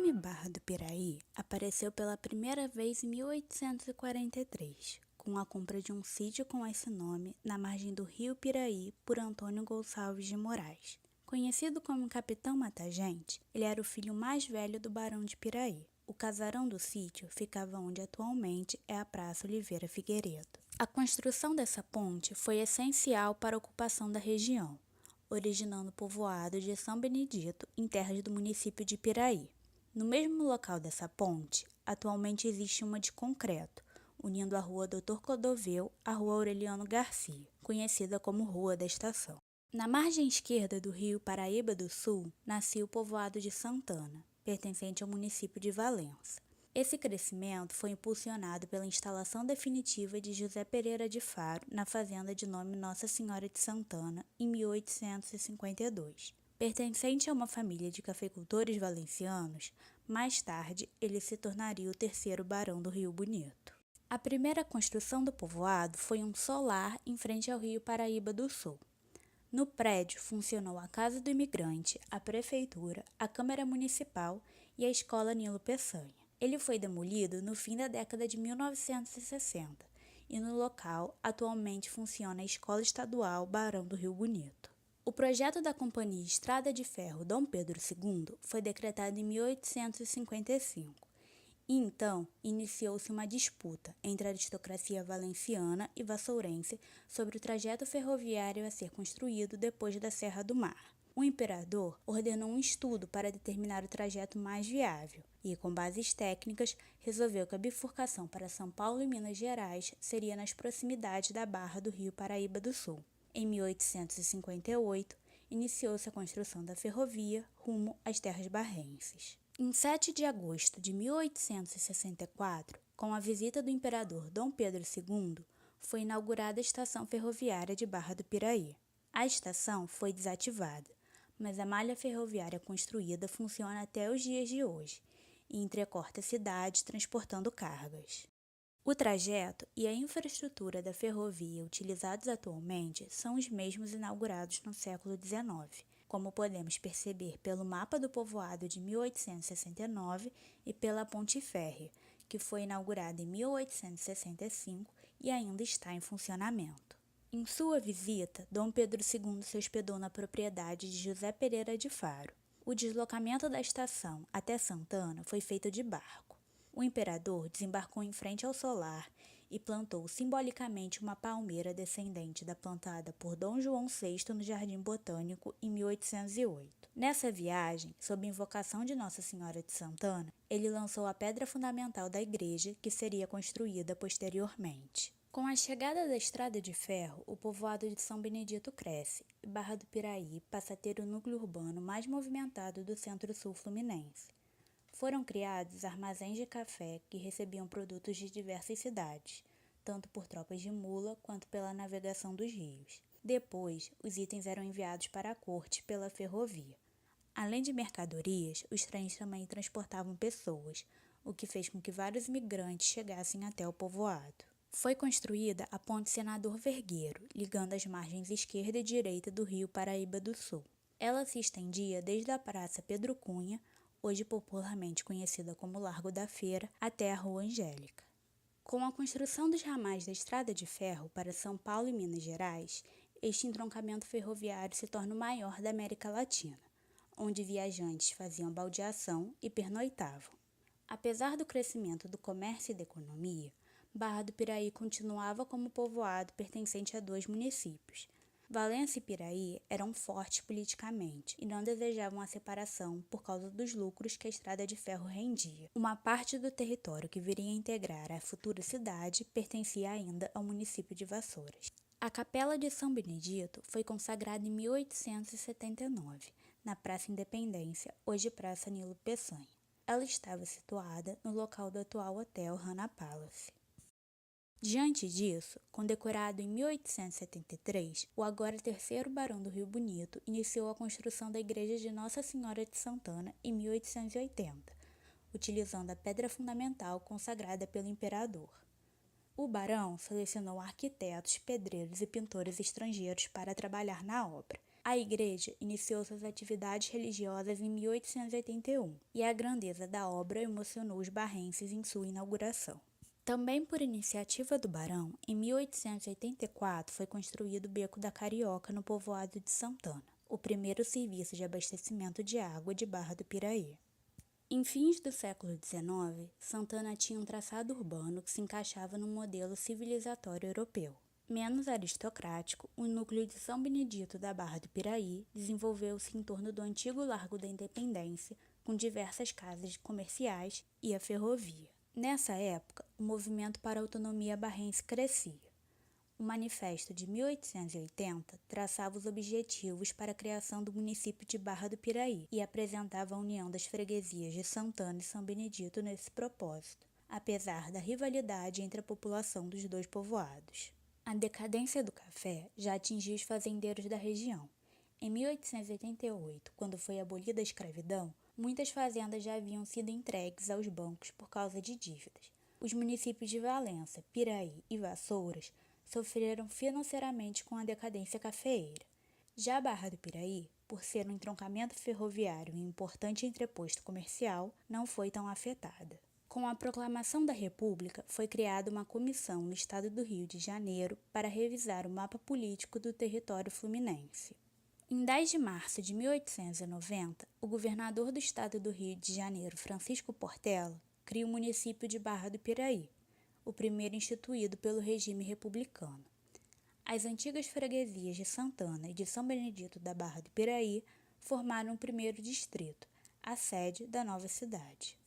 nome Barra do Piraí apareceu pela primeira vez em 1843, com a compra de um sítio com esse nome na margem do rio Piraí por Antônio Gonçalves de Moraes. Conhecido como Capitão Mata-Gente, ele era o filho mais velho do Barão de Piraí. O casarão do sítio ficava onde atualmente é a Praça Oliveira Figueiredo. A construção dessa ponte foi essencial para a ocupação da região, originando o povoado de São Benedito em terras do município de Piraí. No mesmo local dessa ponte, atualmente existe uma de concreto, unindo a Rua Doutor Clodoveu à Rua Aureliano Garcia, conhecida como Rua da Estação. Na margem esquerda do rio Paraíba do Sul, nascia o povoado de Santana, pertencente ao município de Valença. Esse crescimento foi impulsionado pela instalação definitiva de José Pereira de Faro na fazenda de nome Nossa Senhora de Santana, em 1852. Pertencente a uma família de cafeicultores valencianos, mais tarde ele se tornaria o terceiro barão do Rio Bonito. A primeira construção do povoado foi um solar em frente ao rio Paraíba do Sul. No prédio funcionou a Casa do Imigrante, a Prefeitura, a Câmara Municipal e a Escola Nilo Peçanha. Ele foi demolido no fim da década de 1960 e no local atualmente funciona a Escola Estadual Barão do Rio Bonito. O projeto da Companhia Estrada de Ferro Dom Pedro II foi decretado em 1855 e então iniciou-se uma disputa entre a aristocracia valenciana e vassourense sobre o trajeto ferroviário a ser construído depois da Serra do Mar. O imperador ordenou um estudo para determinar o trajeto mais viável e, com bases técnicas, resolveu que a bifurcação para São Paulo e Minas Gerais seria nas proximidades da barra do rio Paraíba do Sul. Em 1858, iniciou-se a construção da ferrovia rumo às terras barrenses. Em 7 de agosto de 1864, com a visita do imperador Dom Pedro II, foi inaugurada a estação ferroviária de Barra do Piraí. A estação foi desativada, mas a malha ferroviária construída funciona até os dias de hoje e entrecorta a cidade transportando cargas. O trajeto e a infraestrutura da ferrovia utilizados atualmente são os mesmos inaugurados no século XIX, como podemos perceber pelo mapa do povoado de 1869 e pela ponte férrea, que foi inaugurada em 1865 e ainda está em funcionamento. Em sua visita, Dom Pedro II se hospedou na propriedade de José Pereira de Faro. O deslocamento da estação até Santana foi feito de barco. O imperador desembarcou em frente ao solar e plantou simbolicamente uma palmeira descendente da plantada por Dom João VI no Jardim Botânico em 1808. Nessa viagem, sob invocação de Nossa Senhora de Santana, ele lançou a pedra fundamental da igreja que seria construída posteriormente. Com a chegada da estrada de ferro, o povoado de São Benedito cresce e Barra do Piraí passa a ter o núcleo urbano mais movimentado do centro-sul fluminense. Foram criados armazéns de café que recebiam produtos de diversas cidades, tanto por tropas de mula quanto pela navegação dos rios. Depois, os itens eram enviados para a corte pela ferrovia. Além de mercadorias, os trens também transportavam pessoas, o que fez com que vários imigrantes chegassem até o povoado. Foi construída a Ponte Senador Vergueiro, ligando as margens esquerda e direita do rio Paraíba do Sul. Ela se estendia desde a Praça Pedro Cunha, hoje popularmente conhecida como Largo da Feira, até a Rua Angélica. Com a construção dos ramais da Estrada de Ferro para São Paulo e Minas Gerais, este entroncamento ferroviário se torna o maior da América Latina, onde viajantes faziam baldeação e pernoitavam. Apesar do crescimento do comércio e da economia, Barra do Piraí continuava como povoado pertencente a 2 municípios. Valença e Piraí eram fortes politicamente e não desejavam a separação por causa dos lucros que a estrada de ferro rendia. Uma parte do território que viria a integrar a futura cidade pertencia ainda ao município de Vassouras. A Capela de São Benedito foi consagrada em 1879, na Praça Independência, hoje Praça Nilo Peçanha. Ela estava situada no local do atual Hotel Rana Palace. Diante disso, condecorado em 1873, o agora terceiro Barão do Rio Bonito iniciou a construção da Igreja de Nossa Senhora de Santana em 1880, utilizando a pedra fundamental consagrada pelo imperador. O barão selecionou arquitetos, pedreiros e pintores estrangeiros para trabalhar na obra. A igreja iniciou suas atividades religiosas em 1881 e a grandeza da obra emocionou os barrenses em sua inauguração. Também por iniciativa do barão, em 1884 foi construído o Beco da Carioca no povoado de Santana, o primeiro serviço de abastecimento de água de Barra do Piraí. Em fins do século XIX, Santana tinha um traçado urbano que se encaixava no modelo civilizatório europeu. Menos aristocrático, o núcleo de São Benedito da Barra do Piraí desenvolveu-se em torno do antigo Largo da Independência, com diversas casas comerciais e a ferrovia. Nessa época, o movimento para a autonomia barrense crescia. O Manifesto de 1880 traçava os objetivos para a criação do município de Barra do Piraí e apresentava a união das freguesias de Santana e São Benedito nesse propósito, apesar da rivalidade entre a população dos dois povoados. A decadência do café já atingia os fazendeiros da região. Em 1888, quando foi abolida a escravidão, muitas fazendas já haviam sido entregues aos bancos por causa de dívidas. Os municípios de Valença, Piraí e Vassouras sofreram financeiramente com a decadência cafeeira. Já a Barra do Piraí, por ser um entroncamento ferroviário e um importante entreposto comercial, não foi tão afetada. Com a proclamação da República, foi criada uma comissão no estado do Rio de Janeiro para revisar o mapa político do território fluminense. Em 10 de março de 1890, o governador do estado do Rio de Janeiro, Francisco Portela, cria o município de Barra do Piraí, o primeiro instituído pelo regime republicano. As antigas freguesias de Santana e de São Benedito da Barra do Piraí formaram o primeiro distrito, a sede da nova cidade.